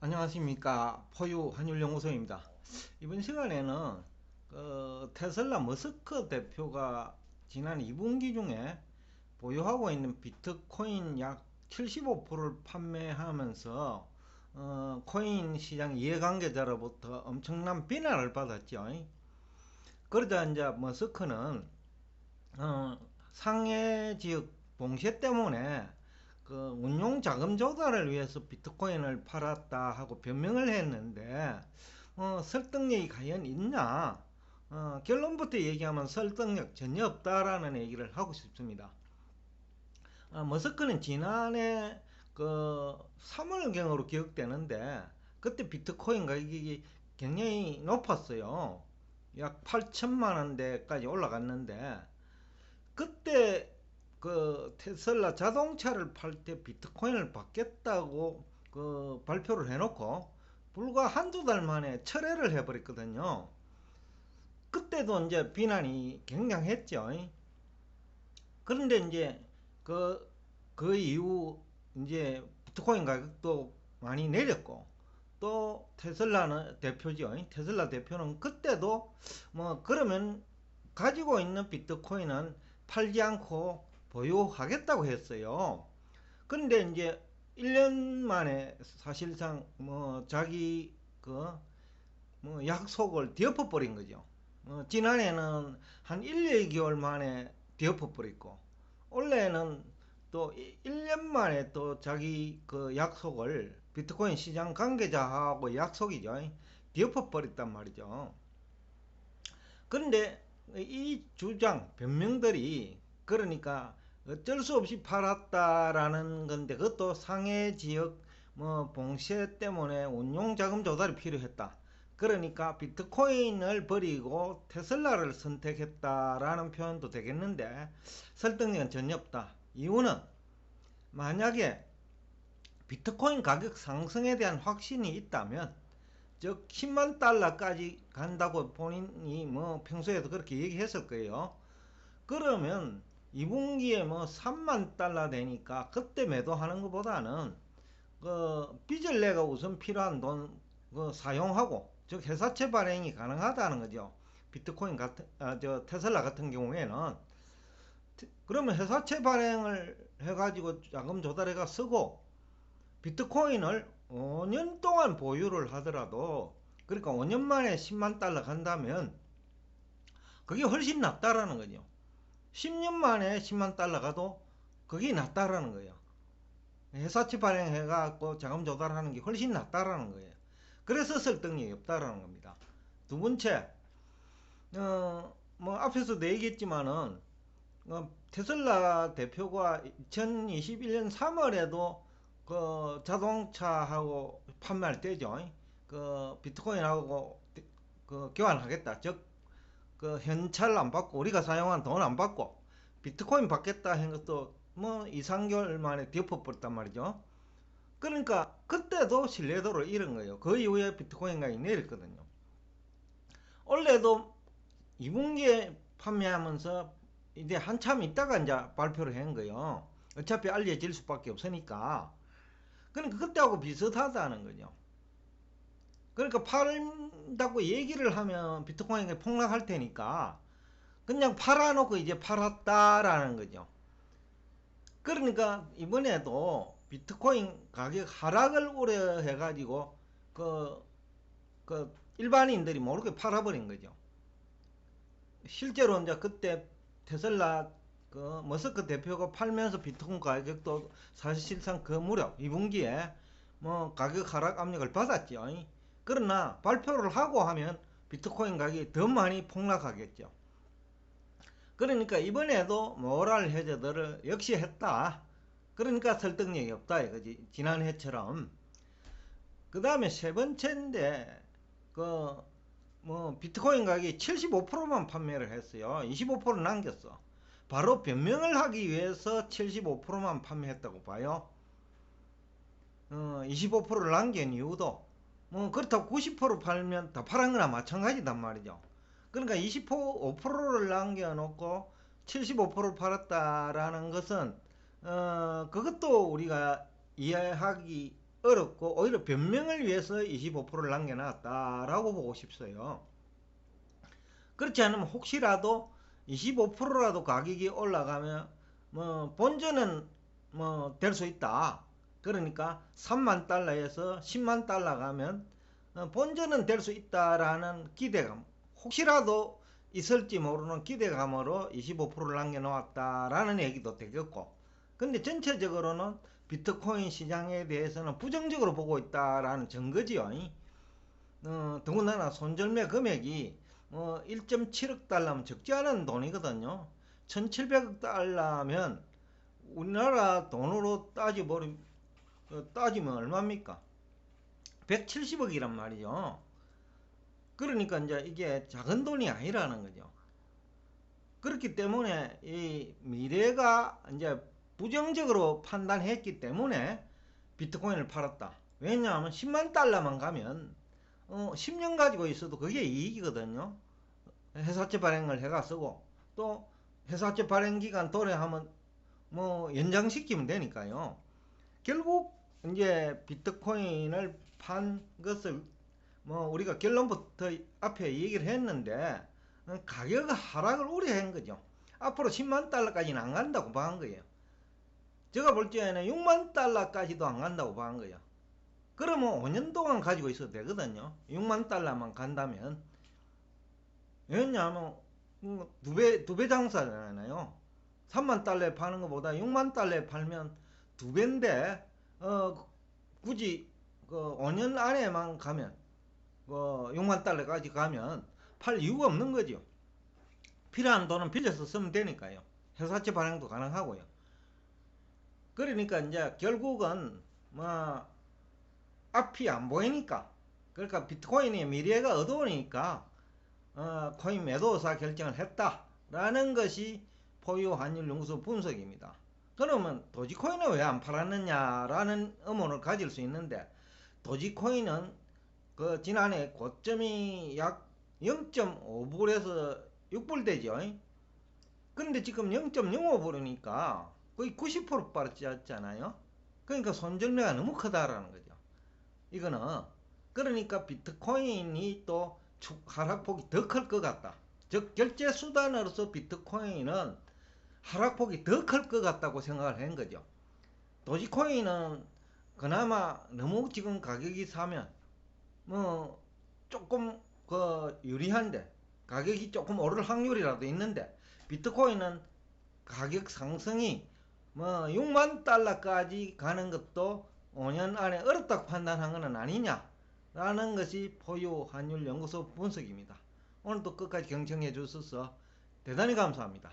안녕하십니까. 포유 한율연구소입니다. 이번 시간에는 테슬라 머스크 대표가 지난 2분기 중에 보유하고 있는 비트코인 약 75%를 판매하면서 코인 시장 이해관계자로부터 엄청난 비난을 받았죠. 그러자 이제 머스크는 상해 지역 봉쇄 때문에 그 운용 자금 조달을 위해서 비트코인을 팔았다 하고 변명을 했는데 설득력이 과연 있냐? 결론부터 얘기하면 설득력 전혀 없다라는 얘기를 하고 싶습니다. 머스크는 지난해 그 3월경으로 기억되는데 그때 비트코인 가격이 굉장히 높았어요. 약 8천만 원대까지 올라갔는데 그때 그 테슬라 자동차를 팔 때 비트코인을 받겠다고 그 발표를 해놓고 불과 한두 달 만에 철회를 해버렸거든요. 그때도 이제 비난이 굉장했죠. 그런데 이제 그 이후 이제 비트코인 가격도 많이 내렸고 또 테슬라는 대표죠. 테슬라 대표는 그때도 뭐 그러면 가지고 있는 비트코인은 팔지 않고 보유하겠다고 했어요. 그런데 이제 1년 만에 사실상 뭐 자기 그 뭐 약속을 뒤엎어 버린 거죠. 지난해는 한 1, 2개월 만에 뒤엎어 버렸고 올해는 또 1년 만에 또 자기 그 약속을 비트코인 시장 관계자하고 약속이죠. 뒤엎어 버렸단 말이죠. 그런데 이 주장 변명들이 그러니까 어쩔 수 없이 팔았다라는 건데 그것도 상해 지역 뭐 봉쇄 때문에 운용 자금 조달이 필요했다. 그러니까 비트코인을 버리고 테슬라를 선택했다라는 표현도 되겠는데 설득력은 전혀 없다. 이유는 만약에 비트코인 가격 상승에 대한 확신이 있다면 즉 10만 달러까지 간다고 본인이 뭐 평소에도 그렇게 얘기했을 거예요. 그러면 2분기에 뭐 3만 달러 되니까 그때 매도하는 것보다는 그 빚을 내가 우선 필요한 돈 사용하고 즉 회사채 발행이 가능하다는 거죠. 비트코인 같은 저 테슬라 같은 경우에는 그러면 회사채 발행을 해가지고 자금 조달해가 쓰고 비트코인을 5년 동안 보유를 하더라도 그러니까 5년 만에 10만 달러 간다면 그게 훨씬 낫다라는 거죠. 10년 만에 10만 달러 가도 그게 낫다라는 거예요. 회사채 발행해갖고 자금 조달하는 게 훨씬 낫다라는 거예요. 그래서 설득력이 없다라는 겁니다. 두 번째, 뭐 앞에서도 얘기했지만은 테슬라 대표가 2021년 3월에도 그 자동차하고 판매할 때죠. 그 비트코인하고 그 교환하겠다. 즉 그 현찰 안 받고 우리가 사용한 돈 안 받고 비트코인 받겠다 한 것도 뭐 2, 3개월 만에 덮어버렸단 말이죠. 그러니까 그때도 신뢰도를 잃은 거예요. 그 이후에 비트코인 가격이 내렸거든요. 원래도 2분기에 판매하면서 이제 한참 있다가 이제 발표를 한 거예요. 어차피 알려질 수밖에 없으니까. 그러니까 그때하고 비슷하다는 거죠. 그러니까 팔다고 얘기를 하면 비트코인이 폭락할 테니까 그냥 팔아놓고 이제 팔았다라는 거죠. 그러니까 이번에도 비트코인 가격 하락을 우려해가지고 그, 그 일반인들이 모르게 팔아버린 거죠. 실제로 이제 그때 테슬라 그 머스크 대표가 팔면서 비트코인 가격도 사실상 그 무렵 2분기에 뭐 가격 하락 압력을 받았죠. 그러나 발표를 하고 하면 비트코인 가격이 더 많이 폭락하겠죠. 그러니까 이번에도 모랄 해저들을 역시 했다. 그러니까 설득력이 없다 이거지. 지난해처럼. 그 다음에 세 번째인데 그 뭐 비트코인 가격이 75%만 판매를 했어요. 25% 남겼어. 바로 변명을 하기 위해서 75%만 판매했다고 봐요. 25%를 남긴 이유도 뭐 그렇다고 90% 팔면 다 팔은 거나 마찬가지단 말이죠. 그러니까 25%를 남겨놓고 75% 팔았다라는 것은 그것도 우리가 이해하기 어렵고 오히려 변명을 위해서 25%를 남겨놨다라고 보고 싶어요. 그렇지 않으면 혹시라도 25%라도 가격이 올라가면 뭐 본전은 뭐 될 수 있다. 그러니까 3만 달러에서 10만 달러 가면 본전은 될 수 있다라는 기대감, 혹시라도 있을지 모르는 기대감으로 25%를 남겨놓았다라는 얘기도 되겠고, 근데 전체적으로는 비트코인 시장에 대해서는 부정적으로 보고 있다라는 증거지요. 더군다나 손절매 금액이 1.7억 달러면 적지 않은 돈이거든요. 1700억 달러면 우리나라 돈으로 따지면 얼마입니까? 170억이란 말이죠. 그러니까 이제 이게 작은 돈이 아니라는 거죠. 그렇기 때문에 이 미래가 이제 부정적으로 판단했기 때문에 비트코인을 팔았다. 왜냐하면 10만 달러만 가면 10년 가지고 있어도 그게 이익이거든요. 회사채 발행을 해가 쓰고, 또 회사채 발행 기간 도래하면 뭐 연장시키면 되니까요. 결국 이제 비트코인을 판 것을 뭐 우리가 결론부터 앞에 얘기를 했는데 가격 하락을 우려한 거죠. 앞으로 10만 달러까지는 안 간다고 봐한 거예요. 제가 볼 때에는 6만 달러까지도 안 간다고 봐한 거예요. 그러면 5년 동안 가지고 있어도 되거든요. 6만 달러만 간다면. 왜냐하면 두 배 장사잖아요. 3만 달러에 파는 것보다 6만 달러에 팔면 두 배인데 굳이 5년 안에만 가면 6만 달러까지 가면 팔 이유가 없는 거죠. 필요한 돈은 빌려서 쓰면 되니까요. 회사채 발행도 가능하고요. 그러니까 이제 결국은 뭐 앞이 안 보이니까, 그러니까 비트코인의 미래가 어두우니까 코인 매도 의사 결정을 했다라는 것이 포유 환율 연구소 분석입니다. 그러면 도지코인은 왜 안 팔았느냐라는 의문을 가질 수 있는데, 도지코인은 그 지난해 고점이 약 0.5불에서 6불 되죠. 그런데 지금 0.05불이니까 거의 90% 빠졌잖아요. 그러니까 손절매가 너무 크다라는 거죠. 이거는 그러니까 비트코인이 또 하락폭이 더 클 것 같다. 즉 결제 수단으로서 비트코인은 하락폭이 더 클 것 같다고 생각을 한 거죠. 도지코인은 그나마 너무 지금 가격이 사면 뭐 조금 유리한데, 가격이 조금 오를 확률이라도 있는데, 비트코인은 가격 상승이 뭐 6만 달러까지 가는 것도 5년 안에 어렵다고 판단한 것은 아니냐라는 것이 포유 환율 연구소 분석입니다. 오늘도 끝까지 경청해 주셔서 대단히 감사합니다.